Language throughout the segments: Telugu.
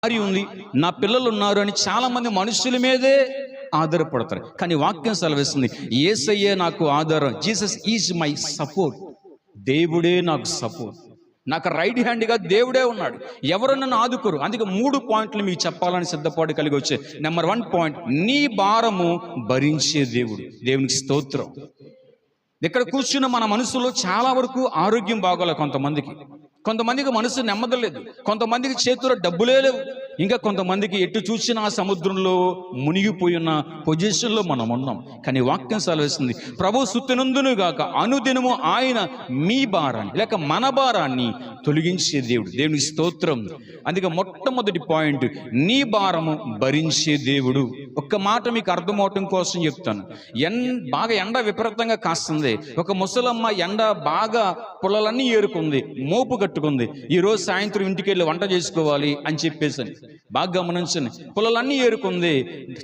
భార్య ఉంది, నా పిల్లలు ఉన్నారు అని చాలా మంది మనుషుల మీదే ఆధారపడతారు. కానీ వాక్యం సెలవిస్తుంది, యేసయ్యే నాకు ఆధారం. Jesus is my support. దేవుడే నాకు సపోర్ట్. నాకు రైట్ హ్యాండ్గా దేవుడే ఉన్నాడు. ఎవరు నన్ను ఆదుకోరు. అందుకే 3 పాయింట్లు మీకు చెప్పాలని సిద్ధపాటు కలిగి వచ్చే. నెంబర్ 1 పాయింట్, నీ భారము భరించే దేవుడు. దేవునికి స్తోత్రం. ఇక్కడ కూర్చున్న మన మనసులో చాలా వరకు ఆరోగ్యం బాగోలే. కొంతమందికి మనసు నెమ్మదలేదు. కొంతమందికి చేతిలో డబ్బులే లేవు. ఇంకా కొంతమందికి ఎటు చూసినా సముద్రంలో మునిగిపోయిన పొజిషన్లో మనం ఉన్నాం. కానీ వాక్యం సెలవిస్తుంది, ప్రభు స్తుతినందును గాక అనుదినము ఆయన మీ భారాన్ని లేక మన భారాన్ని తొలగించే దేవుడు. దేవుని స్తోత్రం. అందుకే మొట్టమొదటి పాయింట్, నీ భారము భరించే దేవుడు. ఒక్క మాట మీకు అర్థమవటం కోసం చెప్తాను. బాగా ఎండ విపరీతంగా కాస్తుంది. ఒక ముసలమ్మ ఎండ బాగా పొలాలన్నీ ఏరుకుంది, మోపు కట్టుకుంది. ఈరోజు సాయంత్రం ఇంటికి వెళ్ళి వంట చేసుకోవాలి అని చెప్పేసి బాగా గమనించండి. పొలాలన్నీ ఏరుకుంది,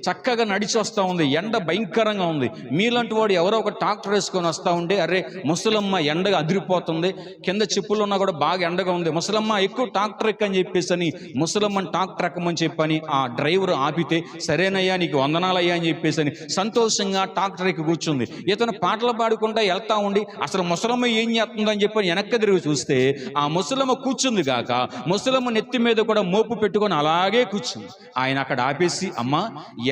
చక్కగా నడిచి వస్తూ ఉంది. ఎండ భయంకరంగా ఉంది. మీలాంటి వాడు ఎవరో ఒక ట్రాక్టర్ వేసుకొని వస్తూ ఉంటే, అరే ముసలమ్మ ఎండగా అదిరిపోతుంది, కింద చెప్పులు ఉన్నా కూడా బాగా ఎండగా ఉంది, ముసలమ్మ ఎక్కువ ట్రాక్టర్ ఎక్కని చెప్పేసి అని ముసలమ్మని ట్రాక్టర్ ఎక్కమని చెప్పని ఆ డ్రైవర్ ఆపితే, సరేనయ్యా నీకు వందనాలయ్యా అని చెప్పేసి అని సంతోషంగా ట్రాక్టర్ ఎక్కి కూర్చుంది. ఇతను పాటలు పాడుకుంటా వెళ్తా ఉండి అసలు ముసలమ్మ ఏం చేస్తుందని చెప్పని వెనక్కి తిరిగి చూస్తే ఆ ముసలమ్మ కూర్చుంది గాక ముసలమ్మ నెత్తి మీద కూడా మోపు పెట్టుకొని అలాగే కూర్చుంది. ఆయన అక్కడ ఆపేసి, అమ్మా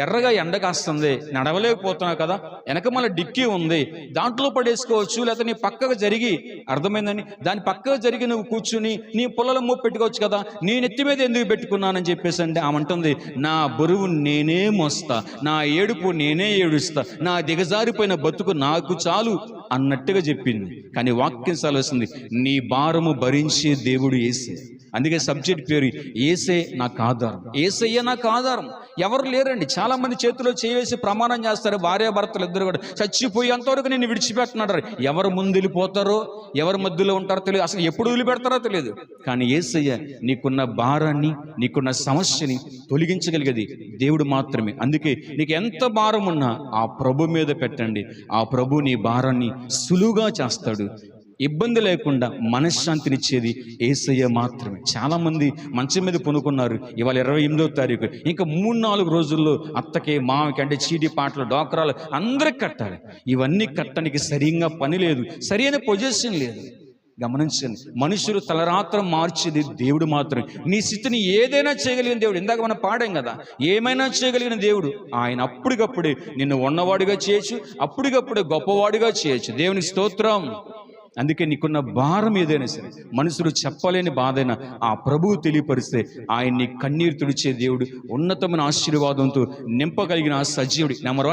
ఎర్రగా ఎండ కాస్తుంది, నడవలేకపోతున్నావు కదా, వెనక మళ్ళీ డిక్కీ ఉంది, దాంట్లో పడేసుకోవచ్చు, లేకపోతే నీ పక్కకు జరిగి, అర్థమైందని దాని పక్కకు జరిగి నువ్వు కూర్చుని నీ పొలాల మోపు పెట్టుకోవచ్చు కదా, నీ నెత్తి మీద ఎందుకు పెట్టుకున్నానని చెప్పేసి అంటే ఆమె అంటుంది, నా బరువు నేనే మోస్తా, నా ఏడుపు నేనే ఏడుస్తా, నా దిగజారిపోయిన బతుకు నాకు చాలు అన్నట్టుగా చెప్పింది. కానీ వాక్యం సెలవుస్తుంది, నీ భారము భరించే దేవుడు యేసే. అందుకే సబ్జెక్ట్ పేరు యేసే నాకు ఆధారం. యేసయ్య నాకు ఆధారం. ఎవరు లేరండి. చాలా మంది చేతిలో చేసి ప్రమాణం చేస్తారు, భార్యాభర్తలు ఇద్దరు కూడా చచ్చిపోయేంతవరకు నేను విడిచిపెట్టినాడు. ఎవరు ముందు వెళ్ళిపోతారో, ఎవరి మధ్యలో ఉంటారో తెలియదు, అసలు ఎప్పుడు వదిలిపెడతారో తెలియదు. కానీ యేసయ్య నీకున్న భారాన్ని, నీకున్న సమస్యని తొలగించగలిగేది దేవుడు మాత్రమే. అందుకే నీకు ఎంత భారం ఉన్నా ఆ ప్రభు మీద పెట్టండి. ఆ ప్రభు నీ భారాన్ని సులువుగా చేస్తాడు. ఇబ్బంది లేకుండా మనశ్శాంతినిచ్చేది యేసయ్య మాత్రమే. చాలా మంది మంచం మీద పొనుకున్నారు. ఇవాళ 28వ తారీఖు. ఇంకా 3-4 రోజుల్లో అత్తకి, మామకి, అంటే చీటీ పాటలు, డోకరాలు అందరికి కట్టాలి. ఇవన్నీ కట్టడానికి సరిగ్గా పని లేదు, సరైన పొజిషన్ లేదు. గమనించండి, మనుషులు తలరాత్రం మార్చేది దేవుడు మాత్రమే. నీ స్థితిని ఏదైనా చేయగలిగిన దేవుడు. ఇందాక మనం పాడాం కదా, ఏమైనా చేయగలిగిన దేవుడు. ఆయన అప్పటికప్పుడే నిన్ను ఉన్నవాడిగా చేయొచ్చు, అప్పటికప్పుడే గొప్పవాడిగా చేయొచ్చు. దేవుని స్తోత్రం. అందుకే నీకున్న భారం ఏదైనా సరే, మనుషులు చెప్పలేని బాధైనా ఆ ప్రభువు తెలియపరిస్తే ఆయన్ని కన్నీరు తుడిచే దేవుడు, ఉన్నతమైన ఆశీర్వాదంతో నింపగలిగిన సజీవుడి. నెంబర్ 1